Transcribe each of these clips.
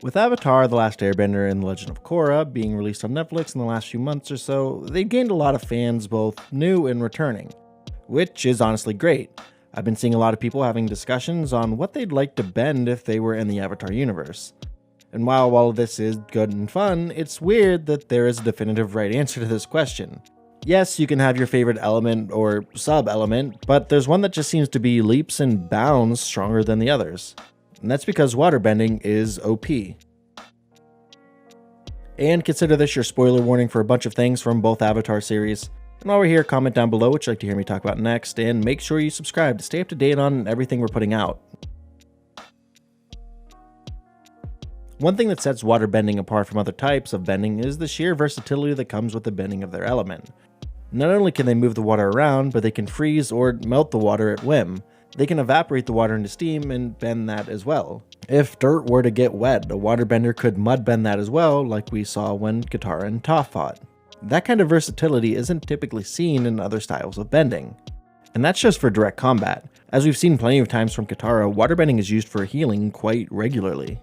With Avatar: The Last Airbender and The Legend of Korra being released on Netflix in the last few months or so, they've gained a lot of fans, both new and returning, which is honestly great. I've been seeing a lot of people having discussions on what they'd like to bend if they were in the Avatar universe. And while all of this is good and fun, it's weird that there is a definitive right answer to this question. Yes, you can have your favorite element or sub-element, but there's one that just seems to be leaps and bounds stronger than the others. And that's because waterbending is OP. And consider this your spoiler warning for a bunch of things from both Avatar series. And while we're here, comment down below what you'd like to hear me talk about next, and make sure you subscribe to stay up to date on everything we're putting out. One thing that sets waterbending apart from other types of bending is the sheer versatility that comes with the bending of their element. Not only can they move the water around, but they can freeze or melt the water at whim. They can evaporate the water into steam and bend that as well. If dirt were to get wet, a waterbender could mud bend that as well, like we saw when Katara and Toph fought. That kind of versatility isn't typically seen in other styles of bending. And that's just for direct combat. As we've seen plenty of times from Katara, waterbending is used for healing quite regularly.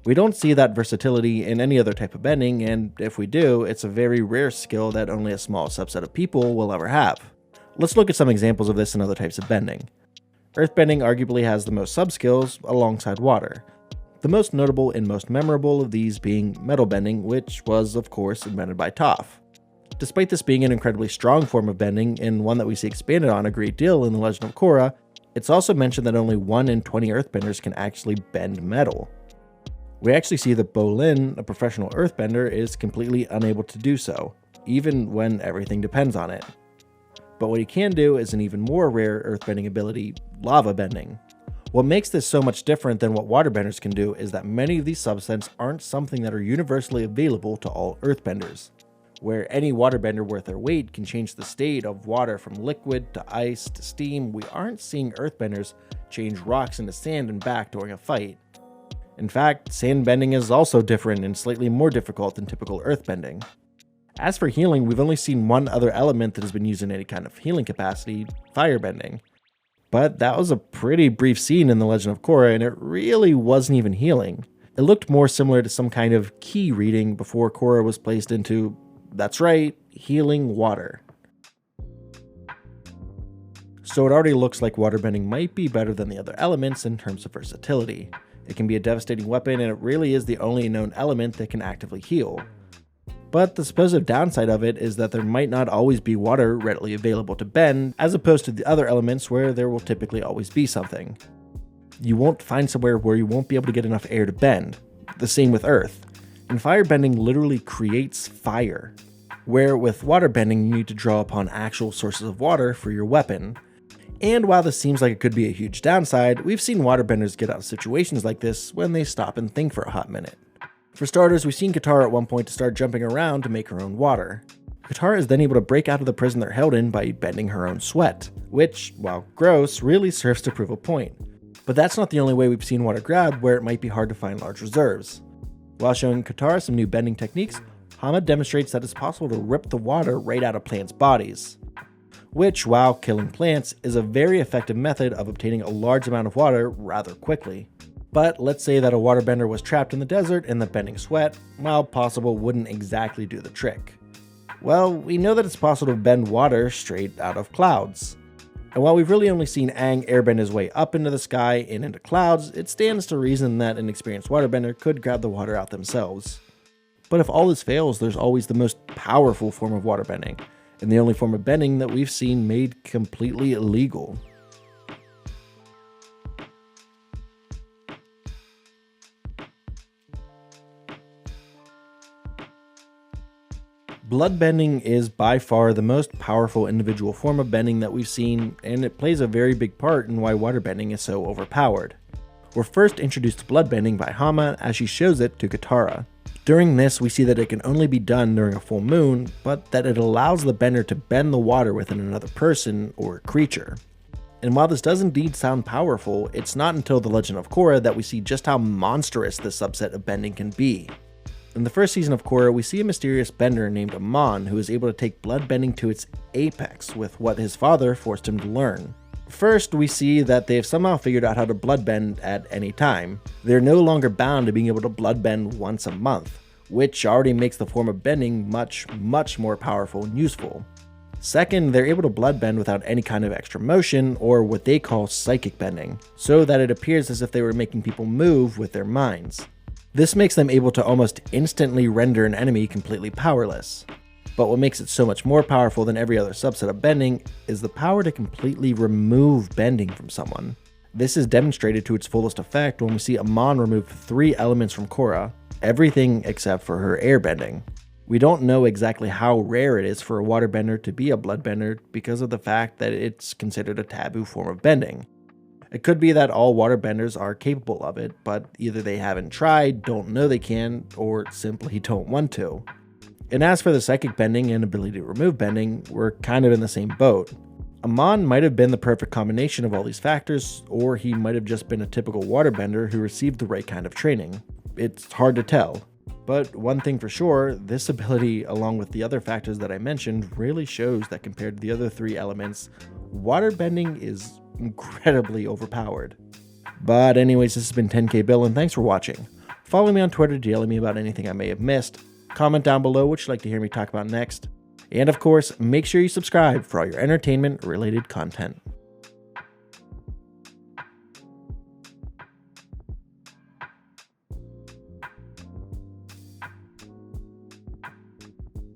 We don't see that versatility in any other type of bending, and if we do, it's a very rare skill that only a small subset of people will ever have. Let's look at some examples of this in other types of bending. Earthbending arguably has the most sub-skills alongside water. The most notable and most memorable of these being metal bending, which was of course invented by Toph. Despite this being an incredibly strong form of bending and one that we see expanded on a great deal in The Legend of Korra, it's also mentioned that only 1 in 20 earthbenders can actually bend metal. We actually see that Bolin, a professional earthbender, is completely unable to do so, even when everything depends on it. But what he can do is an even more rare earthbending ability, lava bending. What makes this so much different than what waterbenders can do is that many of these subsets aren't something that are universally available to all earthbenders. Where any waterbender worth their weight can change the state of water from liquid to ice to steam, we aren't seeing earthbenders change rocks into sand and back during a fight. In fact, sand bending is also different and slightly more difficult than typical earthbending. As for healing, we've only seen one other element that has been used in any kind of healing capacity, firebending. But that was a pretty brief scene in The Legend of Korra, and it really wasn't even healing. It looked more similar to some kind of key reading before Korra was placed into, that's right, healing water. So it already looks like waterbending might be better than the other elements in terms of versatility. It can be a devastating weapon, and it really is the only known element that can actively heal. But the supposed downside of it is that there might not always be water readily available to bend, as opposed to the other elements where there will typically always be something. You won't find somewhere where you won't be able to get enough air to bend. The same with earth. And firebending literally creates fire, where with waterbending you need to draw upon actual sources of water for your weapon. And while this seems like it could be a huge downside, we've seen waterbenders get out of situations like this when they stop and think for a hot minute. For starters, we've seen Katara at one point to start jumping around to make her own water. Katara is then able to break out of the prison they're held in by bending her own sweat, which, while gross, really serves to prove a point. But that's not the only way we've seen water grabbed where it might be hard to find large reserves. While showing Katara some new bending techniques, Hama demonstrates that it's possible to rip the water right out of plants' bodies. Which, while killing plants, is a very effective method of obtaining a large amount of water rather quickly. But let's say that a waterbender was trapped in the desert and the bending sweat, while possible, wouldn't exactly do the trick. Well, we know that it's possible to bend water straight out of clouds. And while we've really only seen Aang airbend his way up into the sky and into clouds, it stands to reason that an experienced waterbender could grab the water out themselves. But if all this fails, there's always the most powerful form of waterbending, and the only form of bending that we've seen made completely illegal. Bloodbending is by far the most powerful individual form of bending that we've seen, and it plays a very big part in why waterbending is so overpowered. We're first introduced to bloodbending by Hama as she shows it to Katara. During this, we see that it can only be done during a full moon, but that it allows the bender to bend the water within another person or creature. And while this does indeed sound powerful, it's not until The Legend of Korra that we see just how monstrous this subset of bending can be. In the first season of Korra, we see a mysterious bender named Amon who is able to take bloodbending to its apex with what his father forced him to learn. First, we see that they've somehow figured out how to bloodbend at any time. They're no longer bound to being able to bloodbend once a month, which already makes the form of bending much more powerful and useful. Second, they're able to bloodbend without any kind of extra motion, or what they call psychic bending, so that it appears as if they were making people move with their minds. This makes them able to almost instantly render an enemy completely powerless. But what makes it so much more powerful than every other subset of bending is the power to completely remove bending from someone. This is demonstrated to its fullest effect when we see Amon remove 3 elements from Korra, everything except for her airbending. We don't know exactly how rare it is for a waterbender to be a bloodbender because of the fact that it's considered a taboo form of bending. It could be that all waterbenders are capable of it, but either they haven't tried, don't know they can, or simply don't want to. And as for the psychic bending and ability to remove bending, we're kind of in the same boat. Amon might have been the perfect combination of all these factors, or he might have just been a typical waterbender who received the right kind of training. It's hard to tell. But one thing for sure, this ability, along with the other factors that I mentioned, really shows that compared to the other 3 elements, waterbending is incredibly overpowered. But anyways, this has been 10K Bill, and thanks for watching. Follow me on Twitter to yell at me about anything I may have missed. Comment down below what you'd like to hear me talk about next. And of course, make sure you subscribe for all your entertainment-related content.